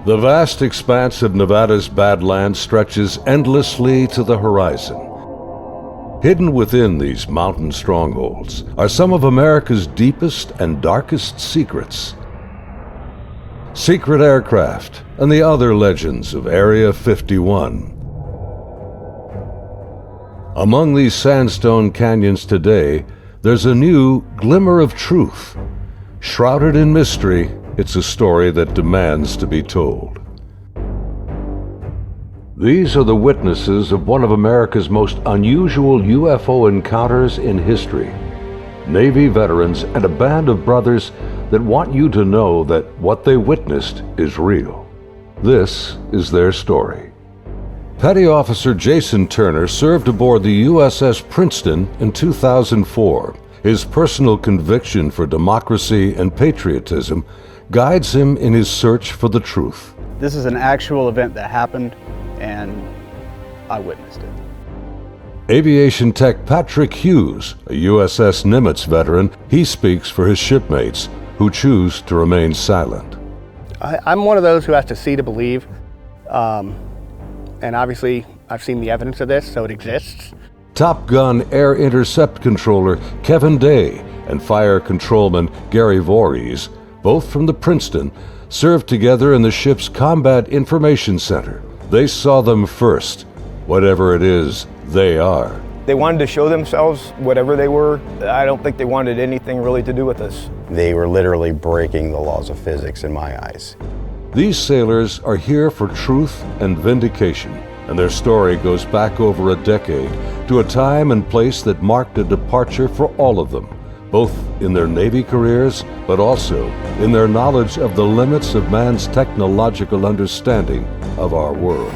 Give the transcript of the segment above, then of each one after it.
The vast expanse of Nevada's Badlands stretches endlessly to the horizon. Hidden within these mountain strongholds are some of America's deepest and darkest secrets. Secret aircraft and the other legends of Area 51. Among these sandstone canyons today, there's a new glimmer of truth. Shrouded in mystery, it's a story that demands to be told. These are the witnesses of one of America's most unusual UFO encounters in history. Navy veterans and a band of brothers that want you to know that what they witnessed is real. This is their story. Petty Officer Jason Turner served aboard the USS Princeton in 2004. His personal conviction for democracy and patriotism guides him in his search for the truth. This is an actual event that happened, and I witnessed it. Aviation tech Patrick Hughes, a USS Nimitz veteran, he speaks for his shipmates who choose to remain silent. I'm one of those who has to see to believe, and obviously I've seen the evidence of this, so it exists. Top Gun Air Intercept Controller Kevin Day and Fire Controlman Gary Voorhees, both from the Princeton, served together in the ship's Combat Information Center. They saw them first, whatever it is they are. They wanted to show themselves, whatever they were. I don't think they wanted anything really to do with us. They were literally breaking the laws of physics in my eyes. These sailors are here for truth and vindication, and their story goes back over a decade to a time and place that marked a departure for all of them, both in their Navy careers, but also in their knowledge of the limits of man's technological understanding of our world.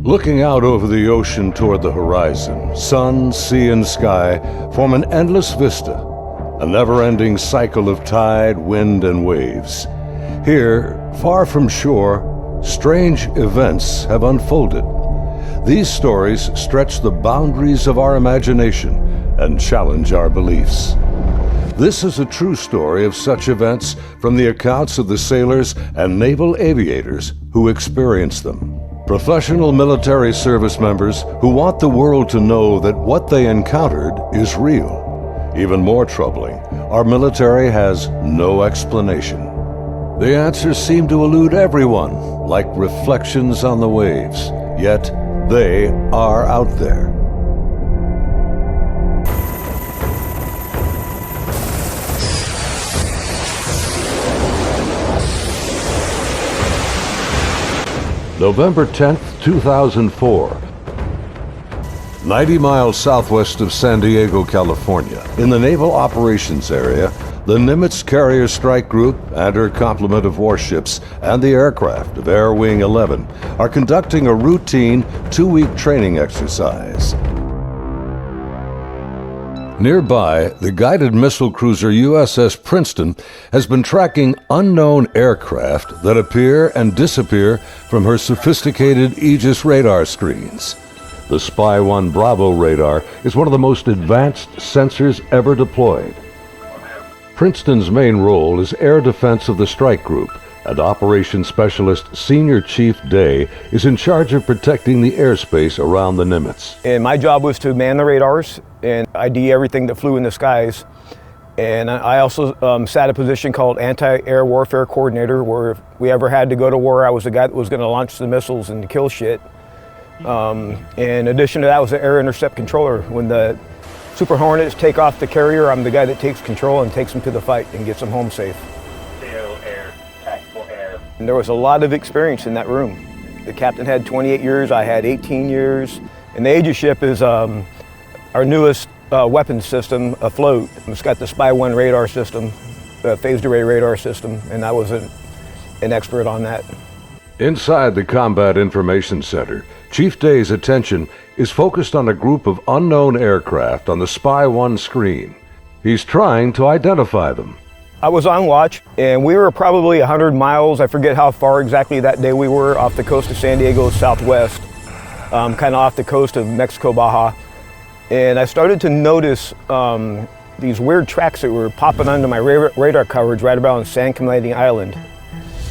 Looking out over the ocean toward the horizon, sun, sea, and sky form an endless vista, a never-ending cycle of tide, wind, and waves. Here, far from shore, strange events have unfolded. These stories stretch the boundaries of our imagination and challenge our beliefs. This is a true story of such events from the accounts of the sailors and naval aviators who experienced them. Professional military service members who want the world to know that what they encountered is real. Even more troubling, our military has no explanation. The answers seem to elude everyone, like reflections on the waves, yet they are out there. November 10th, 2004. 90 miles southwest of San Diego, California, in the Naval Operations Area, the Nimitz Carrier Strike Group and her complement of warships and the aircraft of Air Wing 11 are conducting a routine 2-week training exercise. Nearby, the guided missile cruiser USS Princeton has been tracking unknown aircraft that appear and disappear from her sophisticated Aegis radar screens. The Spy 1 Bravo radar is one of the most advanced sensors ever deployed. Princeton's main role is air defense of the strike group, and Operations Specialist Senior Chief Day is in charge of protecting the airspace around the Nimitz. And my job was to man the radars and ID everything that flew in the skies. And I also sat a position called Anti-Air Warfare Coordinator, where if we ever had to go to war, I was the guy that was going to launch the missiles and kill shit. In addition to that, I was the Air Intercept Controller. When the Super Hornets take off the carrier, I'm the guy that takes control and takes them to the fight and gets them home safe. And there was a lot of experience in that room. The captain had 28 years, I had 18 years. And the Aegis ship is our newest weapons system afloat. It's got the Spy 1 radar system, the phased array radar system, and I was an expert on that. Inside the Combat Information Center, Chief Day's attention is focused on a group of unknown aircraft on the Spy 1 screen. He's trying to identify them. I was on watch, and we were probably 100 miles, I forget how far exactly that day we were, off the coast of San Diego southwest, kind of off the coast of Mexico, Baja. And I started to notice these weird tracks that were popping onto my radar coverage right about on San Clemente Island.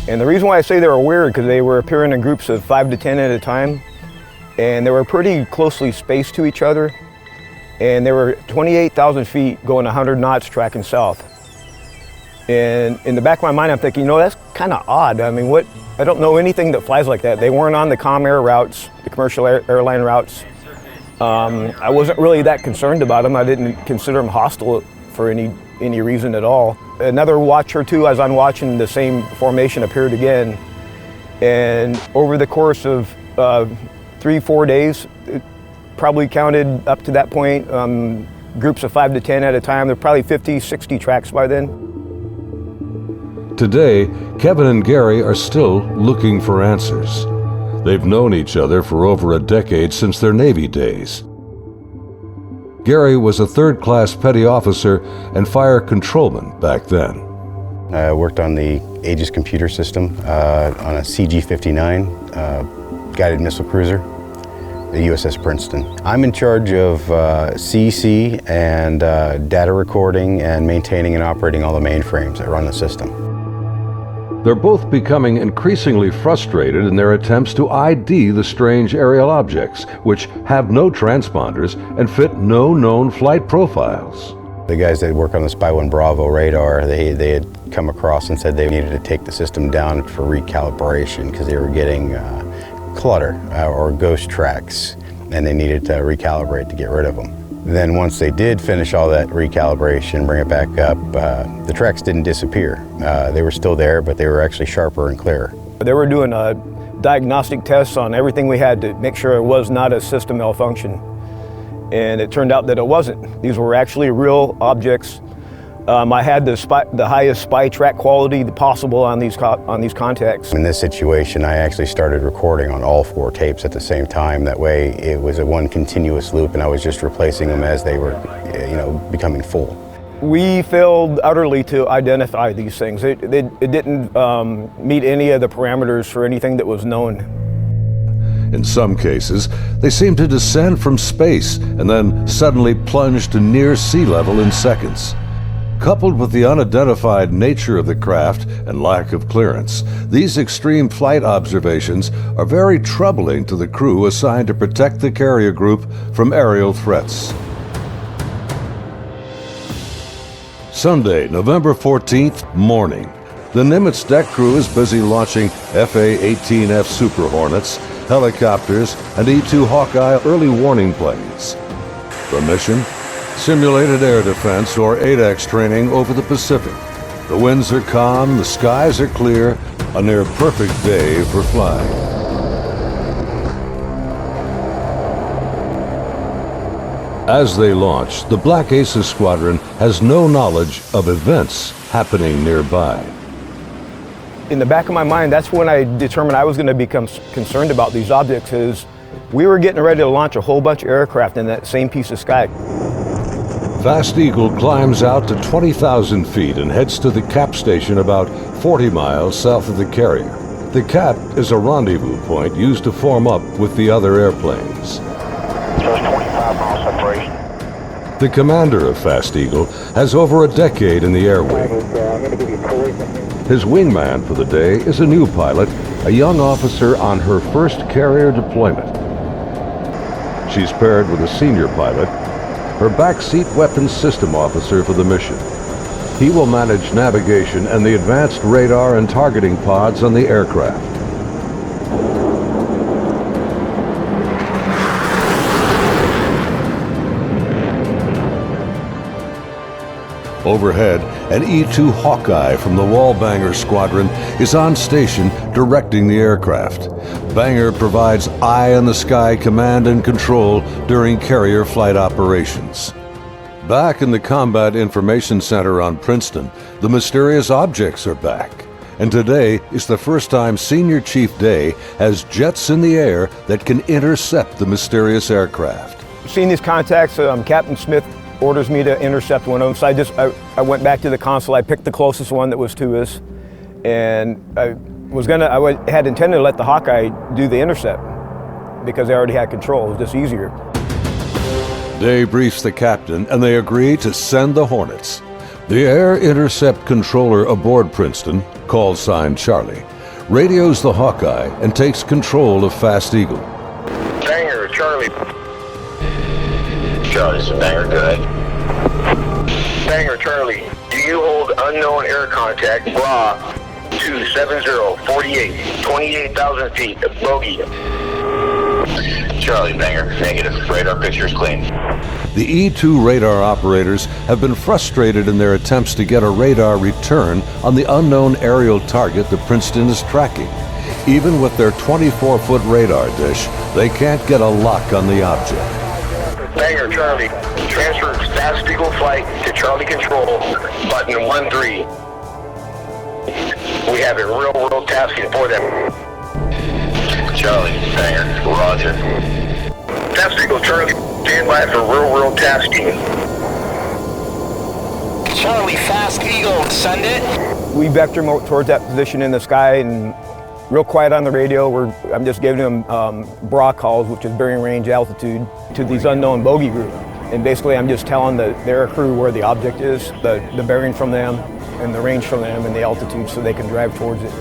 And the reason why I say they were weird, because they were appearing in groups of 5 to 10 at a time, and they were pretty closely spaced to each other, and they were 28,000 feet going 100 knots tracking south. And in the back of my mind, I'm thinking, you know, that's kind of odd. I mean, I don't know anything that flies like that. They weren't on the comm air routes, the commercial airline routes. I wasn't really that concerned about them. I didn't consider them hostile for any reason at all. Another watch or two, as I'm watching, the same formation appeared again. And over the course of 3-4 days, it probably counted up to that point, groups of 5 to 10 at a time. There were probably 50, 60 tracks by then. Today, Kevin and Gary are still looking for answers. They've known each other for over a decade since their Navy days. Gary was a third-class petty officer and fire controlman back then. I worked on the Aegis computer system on a CG-59 guided missile cruiser, the USS Princeton. I'm in charge of CEC and data recording and maintaining and operating all the mainframes that run the system. They're both becoming increasingly frustrated in their attempts to ID the strange aerial objects, which have no transponders and fit no known flight profiles. The guys that work on the Spy 1 Bravo radar, they had come across and said they needed to take the system down for recalibration because they were getting clutter or ghost tracks, and they needed to recalibrate to get rid of them. Then once they did finish all that recalibration, bring it back up, the tracks didn't disappear. They were still there, but they were actually sharper and clearer. They were doing diagnostic tests on everything we had to make sure it was not a system malfunction. And it turned out that it wasn't. These were actually real objects. I had the highest spy track quality possible on these contacts. In this situation, I actually started recording on all 4 tapes at the same time. That way, it was a one continuous loop, and I was just replacing them as they were, becoming full. We failed utterly to identify these things. It didn't meet any of the parameters for anything that was known. In some cases, they seem to descend from space and then suddenly plunge to near sea level in seconds. Coupled with the unidentified nature of the craft and lack of clearance, these extreme flight observations are very troubling to the crew assigned to protect the carrier group from aerial threats. Sunday, November 14th, morning. The Nimitz deck crew is busy launching FA-18F Super Hornets, helicopters, and E-2 Hawkeye early warning planes. The mission? Simulated air defense, or ADEX training over the Pacific. The winds are calm, the skies are clear, a near perfect day for flying. As they launch, the Black Aces squadron has no knowledge of events happening nearby. In the back of my mind, that's when I determined I was going to become concerned about these objects. Is we were getting ready to launch a whole bunch of aircraft in that same piece of sky. Fast Eagle climbs out to 20,000 feet and heads to the cap station about 40 miles south of the carrier. The cap is a rendezvous point used to form up with the other airplanes. Just 25 miles separation. The commander of Fast Eagle has over a decade in the air wing. His wingman for the day is a new pilot, a young officer on her first carrier deployment. She's paired with a senior pilot, her backseat weapons system officer for the mission. He will manage navigation and the advanced radar and targeting pods on the aircraft. Overhead, an E-2 Hawkeye from the Wallbanger Squadron is on station directing the aircraft. Banger provides eye-in-the-sky command and control during carrier flight operations. Back in the Combat Information Center on Princeton, the mysterious objects are back. And today is the first time Senior Chief Day has jets in the air that can intercept the mysterious aircraft. Seeing these contacts, Captain Smith orders me to intercept one of them. So I went back to the console. I picked the closest one that was to us, and I had intended to let the Hawkeye do the intercept because they already had control. It was just easier. Day briefs the captain, and they agree to send the Hornets. The Air Intercept Controller aboard Princeton, call sign Charlie, radios the Hawkeye and takes control of Fast Eagle. Banger, Charlie. Charlie's a banger, good. Banger, Charlie. Do you hold unknown air contact, bra, 270-48, 28,000 feet, bogey. Charlie, banger, negative. Radar picture is clean. The E-2 radar operators have been frustrated in their attempts to get a radar return on the unknown aerial target that Princeton is tracking. Even with their 24-foot radar dish, they can't get a lock on the object. Banger, Charlie. Transfer Fast Eagle flight to Charlie Control, button 13. We have a real-world tasking for them. Charlie, banger, roger. Fast Eagle, Charlie, stand by for real-world tasking. Charlie, Fast Eagle, send it. We vector towards that position in the sky, and real quiet on the radio. I'm just giving them bra calls, which is bearing range altitude, to these unknown bogey group. And basically I'm just telling their crew where the object is, the bearing from them, and the range from them, and the altitude, so they can drive towards it.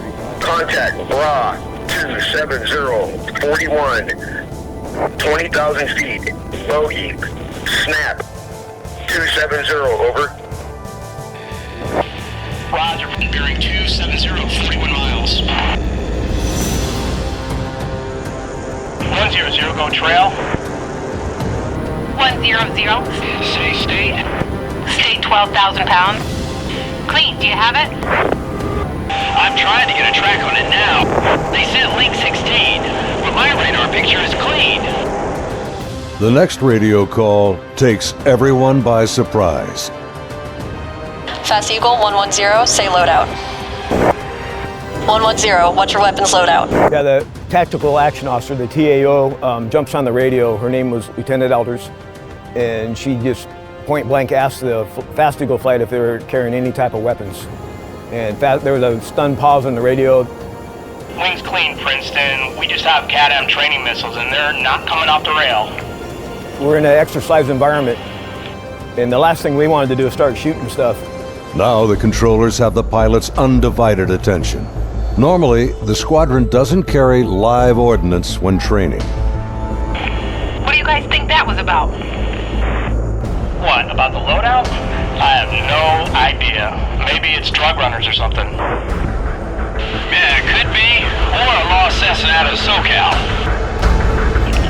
Contact bra 270-41, 20,000 feet, bogey, snap, 270, over. Roger, bearing 270, 41 miles. 100, go trail. 100. Say state. State 12,000 pounds. Clean, do you have it? I'm trying to get a track on it now. They sent link 16, but my radar picture is clean. The next radio call takes everyone by surprise. Fast Eagle 110, say loadout. 110, what's your weapons loadout? Yeah, the tactical action officer, the TAO, jumps on the radio. Her name was Lieutenant Elders, and she just point blank asked the Fast Eagle flight if they were carrying any type of weapons. And there was a stunned pause on the radio. Wings clean, Princeton. We just have CADAM training missiles, and they're not coming off the rail. We're in an exercise environment, and the last thing we wanted to do is start shooting stuff. Now the controllers have the pilot's undivided attention. Normally, the squadron doesn't carry live ordnance when training. What do you guys think that was about? What, about the loadout? I have no idea. Maybe it's drug runners or something. Yeah, it could be. Or a lost assassin out of SoCal.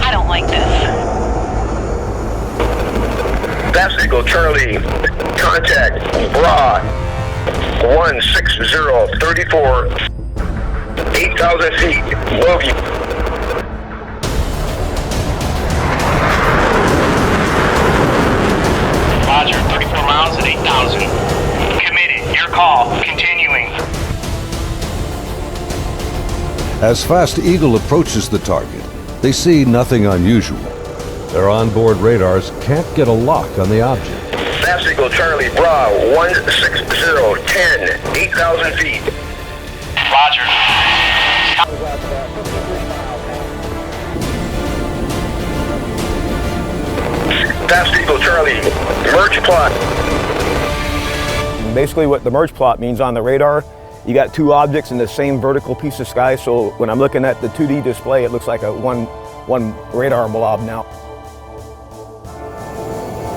I don't like this. Fast Eagle, Charlie, contact bra 160-34, 8,000 feet, bogey. Roger, 34 miles at 8,000. Committed, your call, continuing. As Fast Eagle approaches the target, they see nothing unusual. Their onboard radars can't get a lock on the object. Fast Eagle, Charlie, bra 160-10, 8,000 feet. Roger. Fast Eagle, Charlie, merge plot. Basically what the merge plot means on the radar, you got two objects in the same vertical piece of sky, so when I'm looking at the 2D display, it looks like a one radar blob now.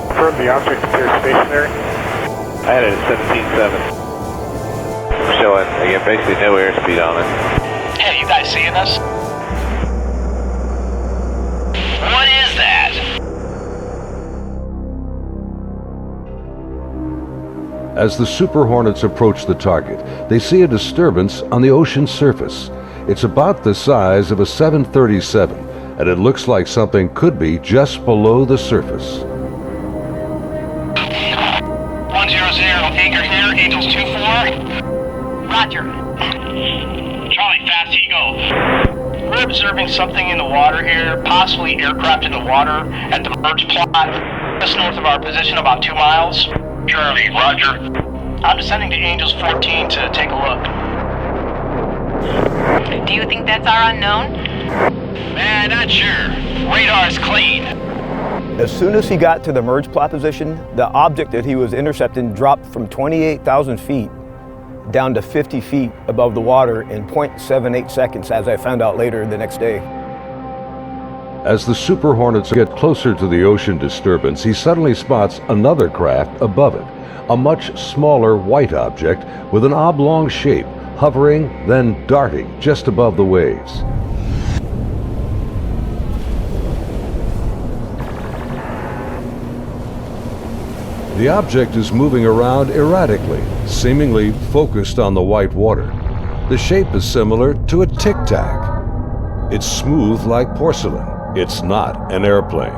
Confirm the object appears stationary. I had it at 17.7. Showing, again, basically no airspeed on it. Hey, you guys seeing us? What is that? As the Super Hornets approach the target, they see a disturbance on the ocean surface. It's about the size of a 737, and it looks like something could be just below the surface. 100, anchor here, Angels 24. Roger. Charlie, Fast Eagle. We're observing something in the water here, possibly aircraft in the water at the merge plot, just north of our position, about 2 miles. Charlie, roger. I'm descending to Angels 14 to take a look. Do you think that's our unknown? Man, not sure. Radar's clean. As soon as he got to the merge plot position, the object that he was intercepting dropped from 28,000 feet down to 50 feet above the water in 0.78 seconds, as I found out later the next day. As the Super Hornets get closer to the ocean disturbance, he suddenly spots another craft above it, a much smaller white object with an oblong shape, hovering, then darting just above the waves. The object is moving around erratically, seemingly focused on the white water. The shape is similar to a tic-tac. It's smooth like porcelain. It's not an airplane.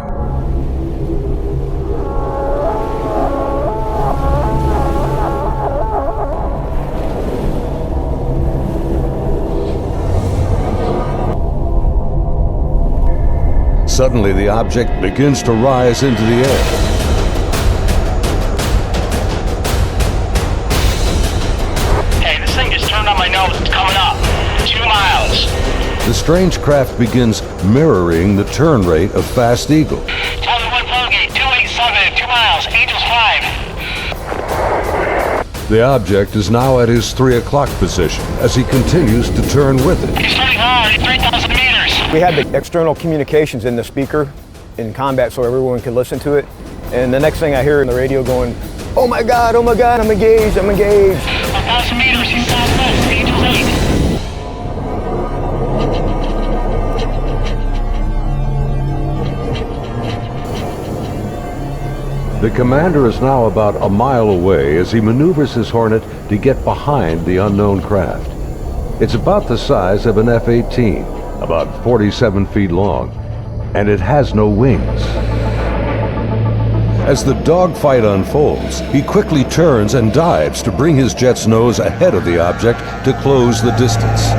Suddenly, the object begins to rise into the air. The strange craft begins mirroring the turn rate of Fast Eagle. Tower 1 Vulgate, 287, 2 miles, Angels 5. The object is now at his 3 o'clock position as he continues to turn with it. He's turning hard at 3,000 meters. We had the external communications in the speaker in combat so everyone could listen to it. And the next thing I hear in the radio going, oh my God, I'm engaged, I'm engaged. 1,000 meters, he's southwest, Angels 8. The commander is now about a mile away as he maneuvers his Hornet to get behind the unknown craft. It's about the size of an F-18, about 47 feet long, and it has no wings. As the dogfight unfolds, he quickly turns and dives to bring his jet's nose ahead of the object to close the distance.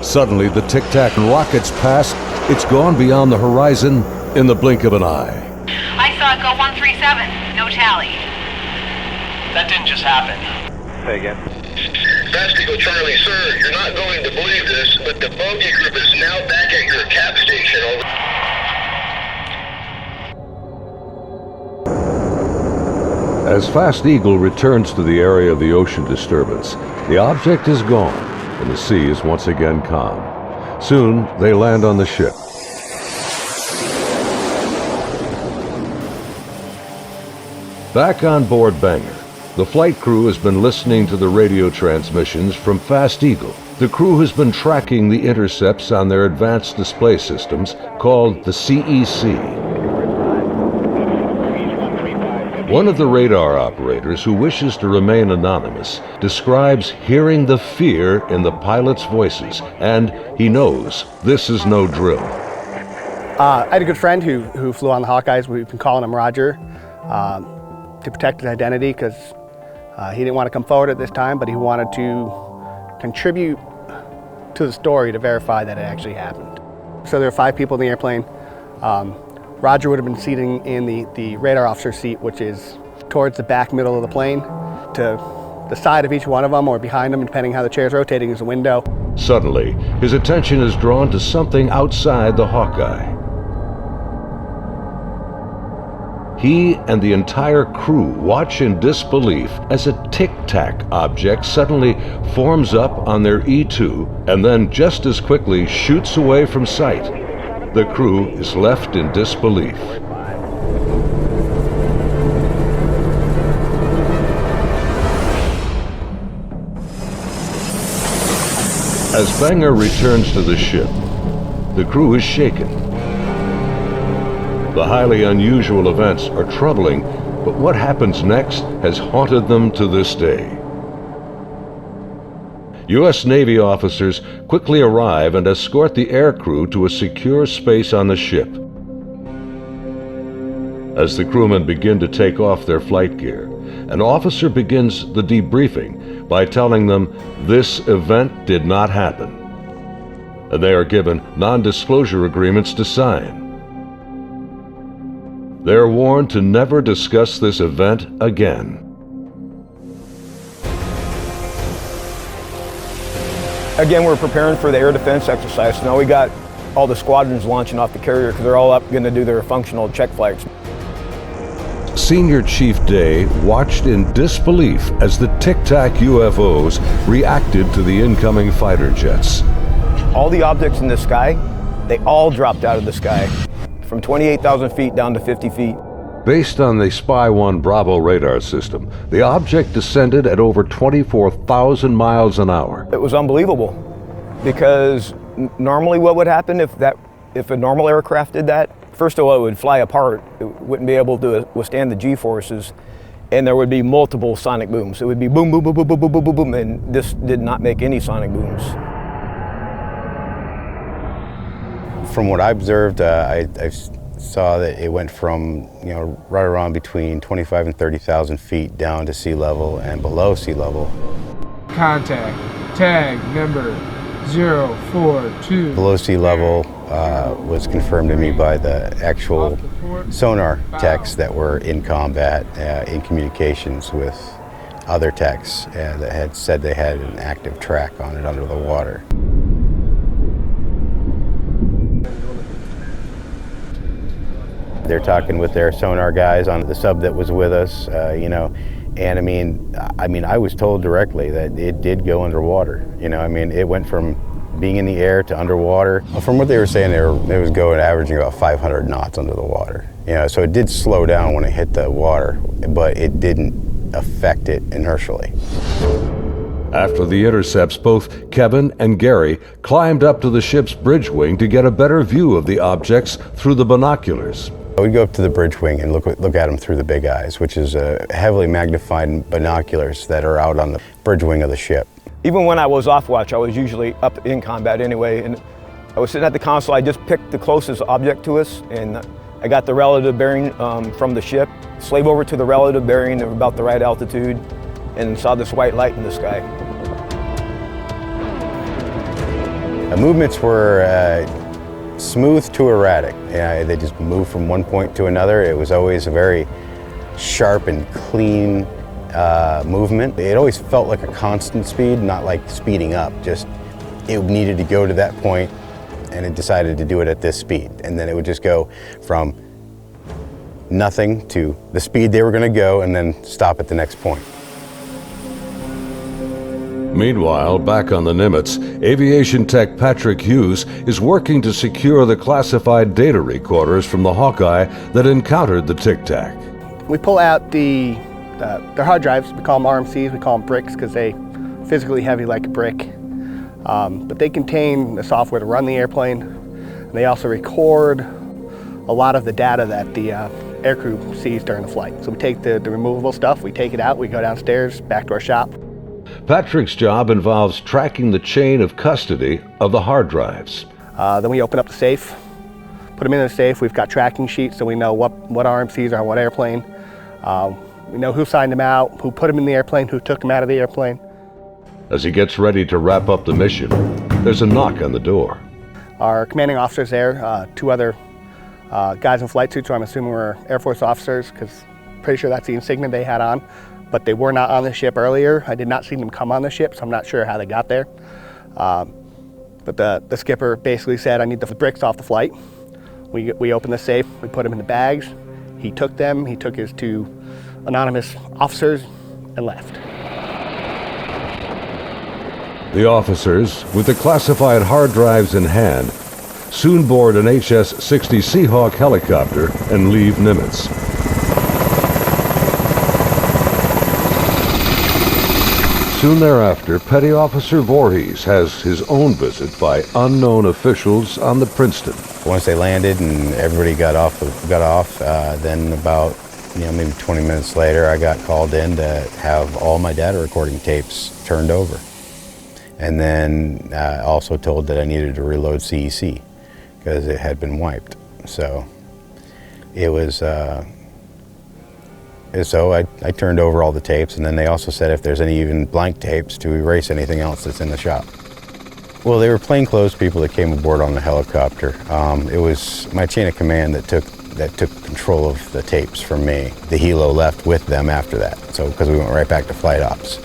Suddenly, the tic-tac rockets past. It's gone beyond the horizon in the blink of an eye. I saw it go 137. No tally. That didn't just happen. Say again. Fast Eagle Charlie, sir, you're not going to believe this, but the bogey group is now back at your cap station. As Fast Eagle returns to the area of the ocean disturbance, the object is gone, and the sea is once again calm. Soon, they land on the ship. Back on board Banger, the flight crew has been listening to the radio transmissions from Fast Eagle. The crew has been tracking the intercepts on their advanced display systems called the CEC. One of the radar operators, who wishes to remain anonymous, describes hearing the fear in the pilots' voices, and he knows this is no drill. I had a good friend who flew on the Hawkeyes. We've been calling him Roger to protect his identity because he didn't want to come forward at this time, but he wanted to contribute to the story to verify that it actually happened. So there were 5 people in the airplane. Roger would have been seating in the radar officer seat, which is towards the back middle of the plane. To the side of each one of them, or behind them, depending how the chair's rotating, is a window. Suddenly, his attention is drawn to something outside the Hawkeye. He and the entire crew watch in disbelief as a tic-tac object suddenly forms up on their E2 and then just as quickly shoots away from sight. The crew is left in disbelief. As Banger returns to the ship, the crew is shaken. The highly unusual events are troubling, but what happens next has haunted them to this day. U.S. Navy officers quickly arrive and escort the aircrew to a secure space on the ship. As the crewmen begin to take off their flight gear, an officer begins the debriefing by telling them this event did not happen, and they are given non-disclosure agreements to sign. They are warned to never discuss this event again. Again, we're preparing for the air defense exercise. So now we got all the squadrons launching off the carrier because they're all up going to do their functional check flights. Senior Chief Day watched in disbelief as the Tic Tac UFOs reacted to the incoming fighter jets. All the objects in the sky, they all dropped out of the sky from 28,000 feet down to 50 feet. Based on the Spy 1 Bravo radar system, the object descended at over 24,000 miles an hour. It was unbelievable because normally what would happen if a normal aircraft did that? First of all, it would fly apart. It wouldn't be able to withstand the G-forces, and there would be multiple sonic booms. It would be boom, boom, boom, boom, boom, boom, boom, boom, boom, and this did not make any sonic booms. From what I observed, I saw that it went from, right around between 25 and 30,000 feet down to sea level and below sea level. Contact, tag number 042. Below sea level was confirmed to me by the actual sonar techs that were in combat, in communications with other techs that had said they had an active track on it under the water. They're talking with their sonar guys on the sub that was with us, and I mean, I was told directly that it did go underwater. It went from being in the air to underwater. From what they were saying, it was going averaging about 500 knots under the water. So it did slow down when it hit the water, but it didn't affect it inertially. After the intercepts, both Kevin and Gary climbed up to the ship's bridge wing to get a better view of the objects through the binoculars. We'd go up to the bridge wing and look at them through the big eyes, which is heavily magnified binoculars that are out on the bridge wing of the ship. Even when I was off watch, I was usually up in combat anyway, and I was sitting at the console. I just picked the closest object to us, and I got the relative bearing from the ship, slave over to the relative bearing of about the right altitude, and saw this white light in the sky. The movements were smooth to erratic. They just moved from one point to another. It was always a very sharp and clean movement. It always felt like a constant speed, not like speeding up. Just it needed to go to that point, and it decided to do it at this speed. And then it would just go from nothing to the speed they were going to go, and then stop at the next point. Meanwhile, back on the Nimitz, aviation tech Patrick Hughes is working to secure the classified data recorders from the Hawkeye that encountered the Tic Tac. We pull out their hard drives. We call them RMCs. We call them bricks because they physically heavy like a brick. But they contain the software to run the airplane. And they also record a lot of the data that the aircrew sees during the flight. So we take the removable stuff, we take it out, we go downstairs, back to our shop. Patrick's job involves tracking the chain of custody of the hard drives. Then we open up the safe, put them in the safe. We've got tracking sheets so we know what RMCs are on what airplane. We know who signed them out, who put them in the airplane, who took them out of the airplane. As he gets ready to wrap up the mission, there's a knock on the door. Our commanding officer's there, two other guys in flight suits who I'm assuming were Air Force officers, because pretty sure that's the insignia they had on. But they were not on the ship earlier. I did not see them come on the ship, so I'm not sure how they got there. But the skipper basically said, I need the bricks off the flight. We opened the safe, we put them in the bags. He took them, he took his two anonymous officers and left. The officers, with the classified hard drives in hand, soon board an HS-60 Seahawk helicopter and leave Nimitz. Soon thereafter, Petty Officer Voorhees has his own visit by unknown officials on the Princeton. Once they landed and everybody got off, then about maybe 20 minutes later, I got called in to have all my data recording tapes turned over. And then also told that I needed to reload CEC because it had been wiped. So it was, so I turned over all the tapes, and then they also said if there's any even blank tapes to erase anything else that's in the shop. Well, they were plainclothes people that came aboard on the helicopter. It was my chain of command that took control of the tapes from me. The helo left with them after that, so because we went right back to flight ops.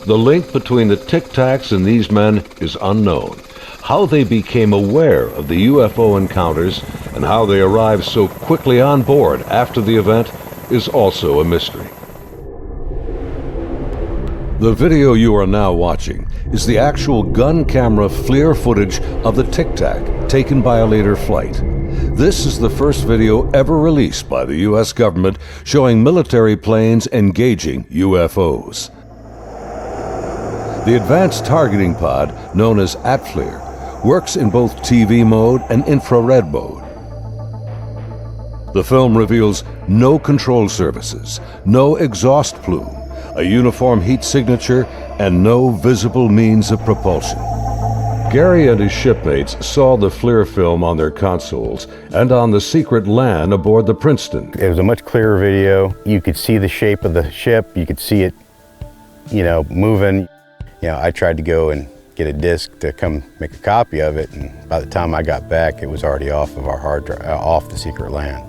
The link between the Tic Tacs and these men is unknown. How they became aware of the UFO encounters and how they arrived so quickly on board after the event is also a mystery. The video you are now watching is the actual gun camera FLIR footage of the Tic Tac taken by a later flight. This is the first video ever released by the U.S. government showing military planes engaging UFOs. The advanced targeting pod, known as ATFLIR, works in both TV mode and infrared mode. The film reveals no control surfaces, no exhaust plume, a uniform heat signature, and no visible means of propulsion. Gary and his shipmates saw the FLIR film on their consoles and on the secret LAN aboard the Princeton. It was a much clearer video. You could see the shape of the ship. You could see it, moving. I tried to go and get a disc to come make a copy of it, and by the time I got back, it was already off of our hard drive, off the secret LAN.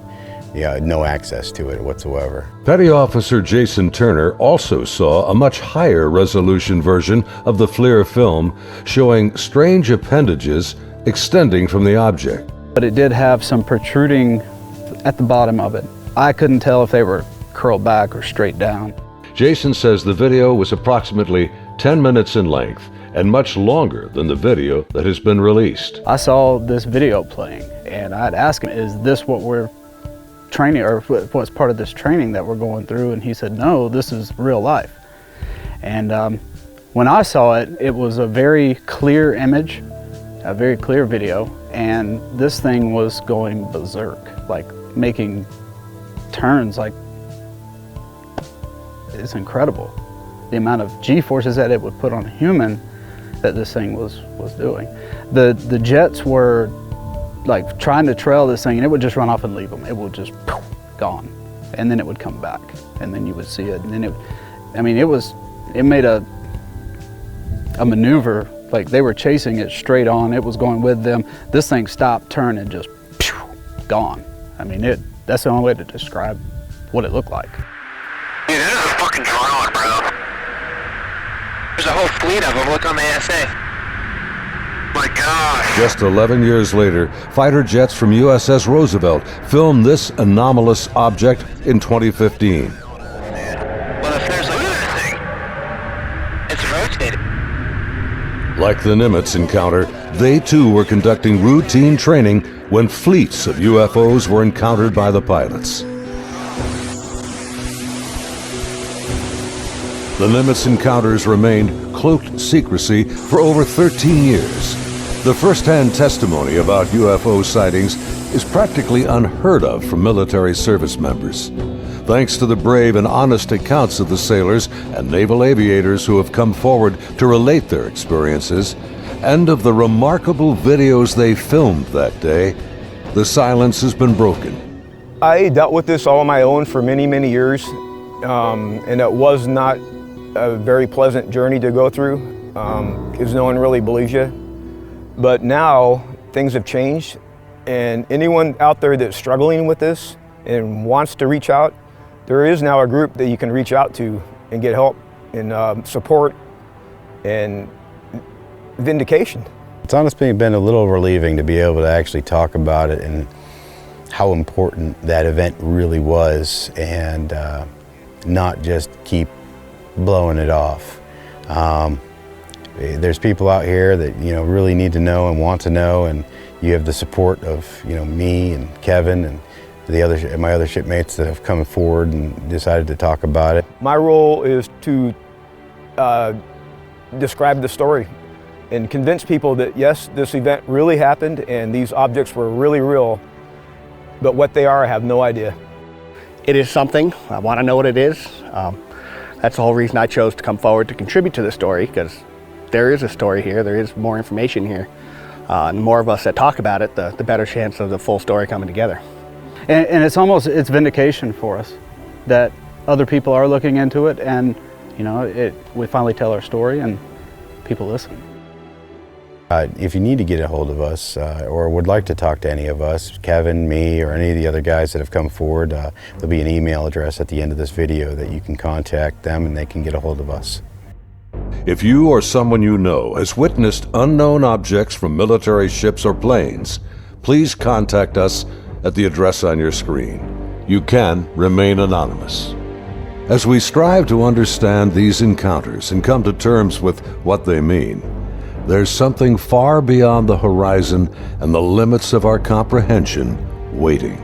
No access to it whatsoever. Petty Officer Jason Turner also saw a much higher resolution version of the FLIR film showing strange appendages extending from the object. But it did have some protruding at the bottom of it. I couldn't tell if they were curled back or straight down. Jason says the video was approximately 10 minutes in length and much longer than the video that has been released. I saw this video playing and I'd ask him, is this what we're training, or what's part of this training that we're going through? And he said, no, this is real life. And when I saw it, it was a very clear image, a very clear video, and this thing was going berserk, like making turns, like it's incredible. The amount of G-forces that it would put on a human that this thing was doing. The jets were like trying to trail this thing, and it would just run off and leave them. It would just poof, gone, and then it would come back, and then you would see it, and then it made a maneuver, like they were chasing it straight on. It was going with them. This thing stopped, turned, and just gone. That's the only way to describe what it looked like. Dude, this is a fucking drone, bro. There's a whole fleet of them. Look on the ASA. My gosh. Just 11 years later, fighter jets from USS Roosevelt filmed this anomalous object in 2015. Well, if there's look at this thing. It's rotating. Like the Nimitz encounter, they too were conducting routine training when fleets of UFOs were encountered by the pilots. The Nimitz Encounters remained cloaked secrecy for over 13 years. The first-hand testimony about UFO sightings is practically unheard of from military service members. Thanks to the brave and honest accounts of the sailors and naval aviators who have come forward to relate their experiences, and of the remarkable videos they filmed that day, the silence has been broken. I dealt with this all on my own for many, many years, and it was not a very pleasant journey to go through, because no one really believes you. But now things have changed, and anyone out there that's struggling with this and wants to reach out, there is now a group that you can reach out to and get help and support and vindication. It's honestly been a little relieving to be able to actually talk about it and how important that event really was, and not just keep blowing it off. There's people out here that really need to know and want to know, and you have the support of me and Kevin and my other shipmates that have come forward and decided to talk about it. My role is to describe the story and convince people that yes, this event really happened and these objects were really real, but what they are, I have no idea. It is something. I want to know what it is. That's the whole reason I chose to come forward to contribute to the story, because there is a story here, there is more information here. And the more of us that talk about it, the better chance of the full story coming together. And it's vindication for us that other people are looking into it, and we finally tell our story and people listen. If you need to get a hold of us or would like to talk to any of us, Kevin, me, or any of the other guys that have come forward, there'll be an email address at the end of this video that you can contact them and they can get a hold of us. If you or someone you know has witnessed unknown objects from military ships or planes, please contact us at the address on your screen. You can remain anonymous. As we strive to understand these encounters and come to terms with what they mean, there's something far beyond the horizon and the limits of our comprehension waiting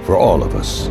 for all of us.